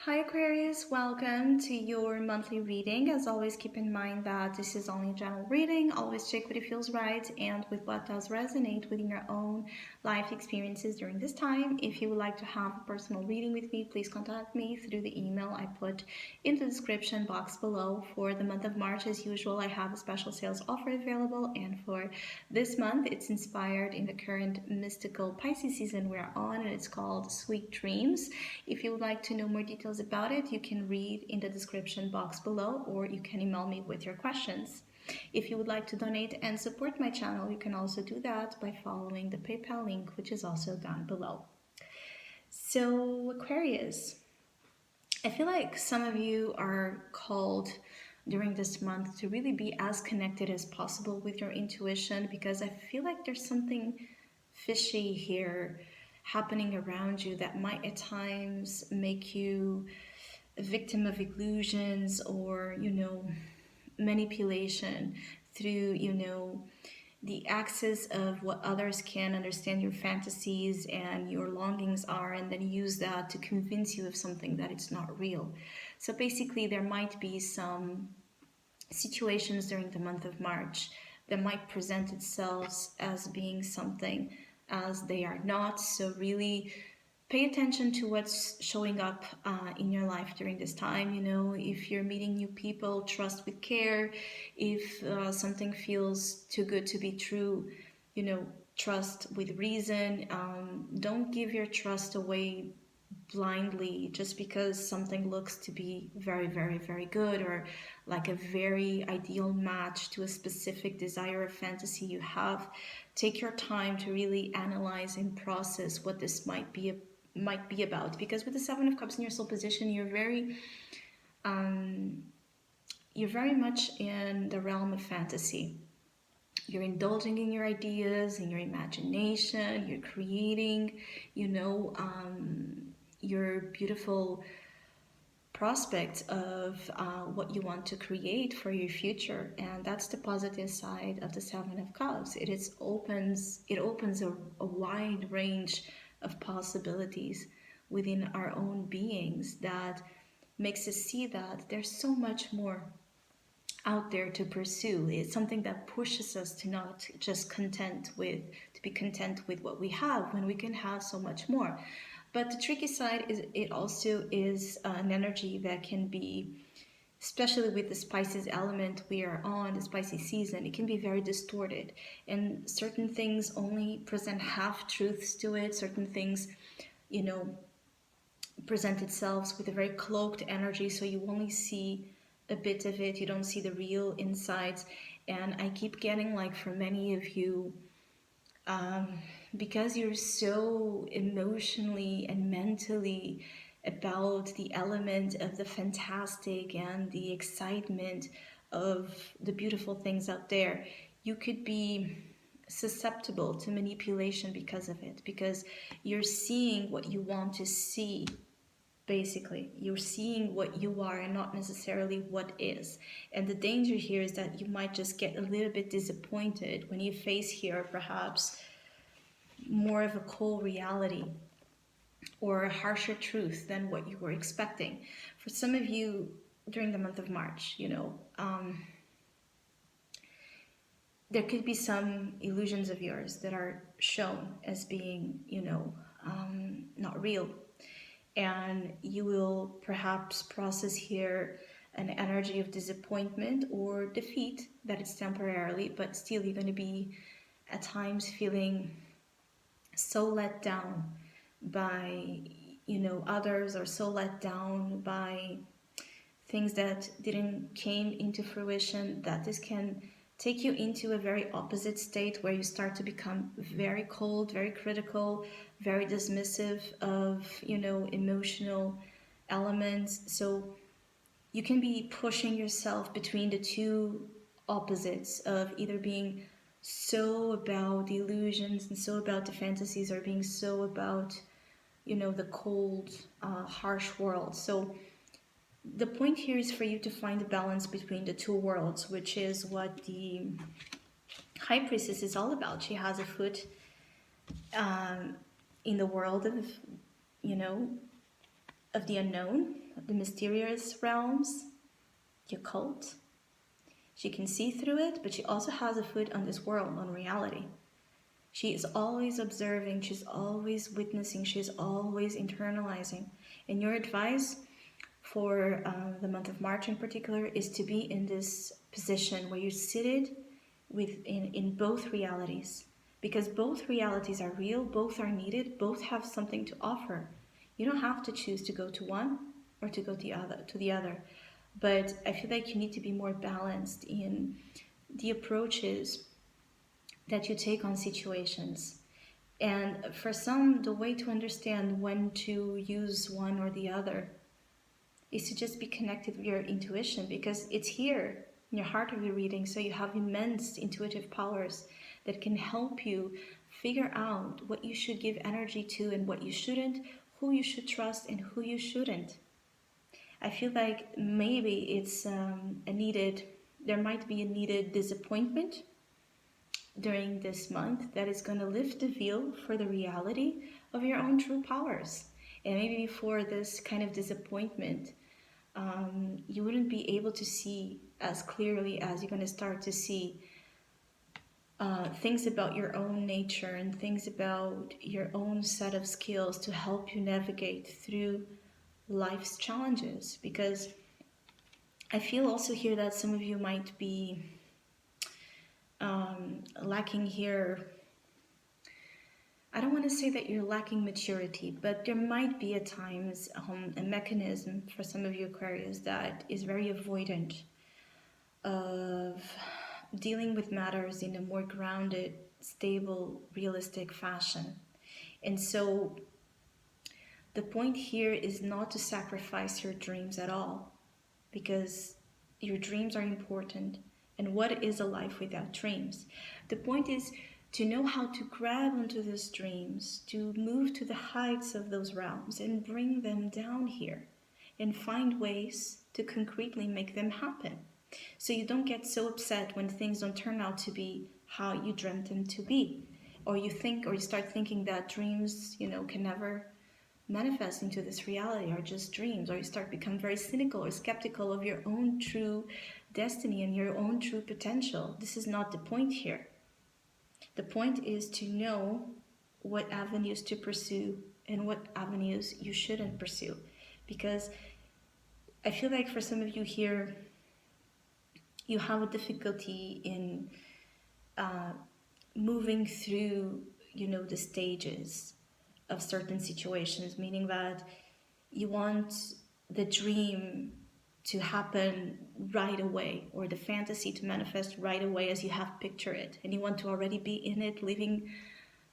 Hi Aquarius, welcome to your monthly reading. As always, keep in mind that this is only a general reading. Always check what it feels right and with what does resonate within your own life experiences during this time. If you would like to have a personal reading with me, please contact me through the email I put in the description box below. For the month of March, as usual, I have a special sales offer available, and for this month, it's inspired in the current mystical Pisces season we're on, and it's called Sweet Dreams. If you would like to know more details about it, you can read in the description box below, or you can email me with your questions. If you would like to donate and support my channel, you can also do that by following the PayPal link, which is also down below. So, Aquarius, I feel like some of you are called during this month to really be as connected as possible with your intuition, because I feel like there's something fishy here happening around you that might at times make you a victim of illusions or, manipulation through, the access of what others can understand your fantasies and your longings are, and then use that to convince you of something that it's not real. So basically, there might be some situations during the month of March that might present itself as being something as they are not. So really pay attention to what's showing up in your life during this time. If you're meeting new people, trust with care. If something feels too good to be true, trust with reason. Don't give your trust away blindly just because something looks to be very, very, very good, or like a very ideal match to a specific desire or fantasy you have. Take your time to really analyze and process what this might be about, because with the Seven of Cups in your soul position, you're very much in the realm of fantasy. You're indulging in your ideas, in your imagination. You're creating, your beautiful prospects of what you want to create for your future. And that's the positive side of the Seven of Cups. It opens a wide range of possibilities within our own beings that makes us see that there's so much more out there to pursue. It's something that pushes us to not just to be content with what we have, when we can have so much more. But the tricky side is it also is an energy that can be, especially with the Pisces element we are on, the Pisces season, it can be very distorted. And certain things only present half truths to it. Certain things, present itself with a very cloaked energy, so you only see a bit of it. You don't see the real insides. And I keep getting, like, for many of you, because you're so emotionally and mentally about the element of the fantastic and the excitement of the beautiful things out there, you could be susceptible to manipulation because of it, because you're seeing what you want to see. Basically, you're seeing what you are and not necessarily what is. And the danger here is that you might just get a little bit disappointed when you face here perhaps more of a cold reality or a harsher truth than what you were expecting. For some of you, during the month of March, there could be some illusions of yours that are shown as being, not real. And you will perhaps process here an energy of disappointment or defeat that it's temporarily, but still you're going to be at times feeling so let down by, others, or so let down by things that didn't came into fruition, that this can take you into a very opposite state where you start to become very cold, very critical, very dismissive of, emotional elements. So you can be pushing yourself between the two opposites of either being so about the illusions and so about the fantasies, or being so about, the cold, harsh world. So the point here is for you to find a balance between the two worlds, which is what the High Priestess is all about. She has a foot in the world of, of the unknown, the mysterious realms, the occult. She can see through it, but she also has a foot on this world, on reality. She is always observing, she's always witnessing, she's always internalizing. And your advice for the month of March in particular is to be in this position where you're seated in both realities. Because both realities are real, both are needed, both have something to offer. You don't have to choose to go to one or to go to the other. But I feel like you need to be more balanced in the approaches that you take on situations. And for some, the way to understand when to use one or the other is to just be connected with your intuition, because it's here in your heart of your reading. So you have immense intuitive powers that can help you figure out what you should give energy to and what you shouldn't, who you should trust and who you shouldn't. I feel like maybe it's there might be a needed disappointment during this month that is going to lift the veil for the reality of your own true powers. And maybe before this kind of disappointment, you wouldn't be able to see as clearly as you're going to start to see things about your own nature and things about your own set of skills to help you navigate through life's challenges. Because I feel also here that some of you might be lacking here. I don't want to say that you're lacking maturity, but there might be at times a mechanism for some of you Aquarius that is very avoidant of dealing with matters in a more grounded, stable, realistic fashion. And so the point here is not to sacrifice your dreams at all, because your dreams are important. And what is a life without dreams? The point is to know how to grab onto those dreams, to move to the heights of those realms and bring them down here and find ways to concretely make them happen. So you don't get so upset when things don't turn out to be how you dreamt them to be. Or you start thinking that dreams, can never manifest into this reality, are just dreams. Or you start become very cynical or skeptical of your own true destiny and your own true potential. This is not the point here. The point is to know what avenues to pursue and what avenues you shouldn't pursue. Because I feel like for some of you here, you have a difficulty in moving through, the stages of certain situations, meaning that you want the dream to happen right away, or the fantasy to manifest right away as you have pictured it, and you want to already be in it, living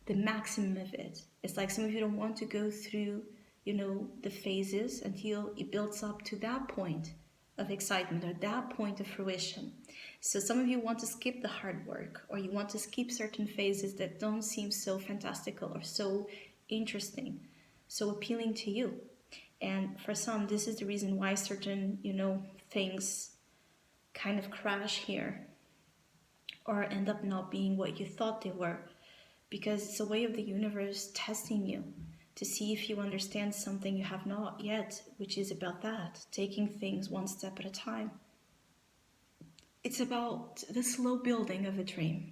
the maximum of it. It's like some of you don't want to go through, the phases until it builds up to that point of excitement or that point of fruition. So some of you want to skip the hard work, or you want to skip certain phases that don't seem so fantastical or so interesting, so appealing to you. And for some, this is the reason why certain, things kind of crash here or end up not being what you thought they were, because it's a way of the universe testing you to see if you understand something you have not yet, which is about that, taking things one step at a time. It's about the slow building of a dream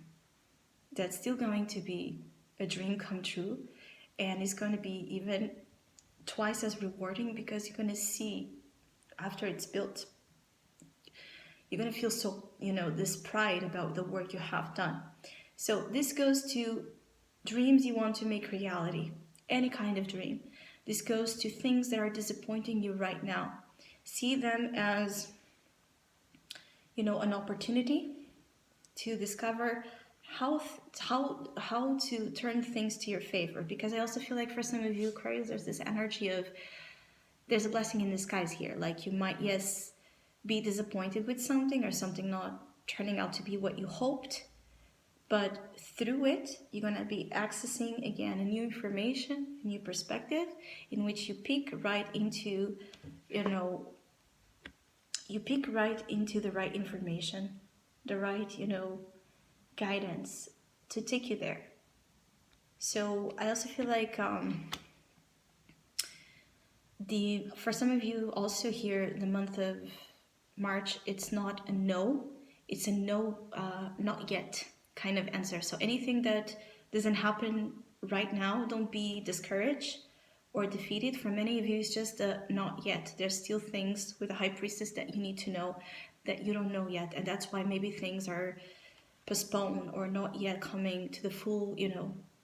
that's still going to be a dream come true, and it's going to be even twice as rewarding, because you're going to see after it's built, you're going to feel so, this pride about the work you have done. So this goes to dreams you want to make reality, any kind of dream. This goes to things that are disappointing you right now. See them as, an opportunity to discover how to turn things to your favor. Because I also feel like for some of you Aquarius, there's this energy of there's a blessing in disguise here. Like you might, yes, be disappointed with something or something not turning out to be what you hoped, but through it, you're going to be accessing, again, a new information, a new perspective in which you peek right into, the right information, the right, guidance to take you there. So I also feel like For some of you also here, the month of March, it's not a no, it's a no, not yet kind of answer. So anything that doesn't happen right now, don't be discouraged or defeated. For many of you, it's just a not yet. There's still things with the High Priestess that you need to know that you don't know yet, and that's why maybe things are postponed or not yet coming to the full,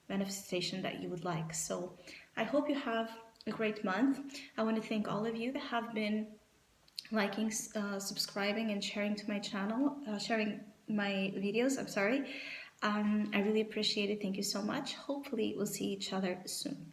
manifestation that you would like. So I hope you have a great month. I want to thank all of you that have been liking, subscribing, and sharing to my channel, sharing my videos. I'm sorry. I really appreciate it. Thank you so much. Hopefully, we'll see each other soon.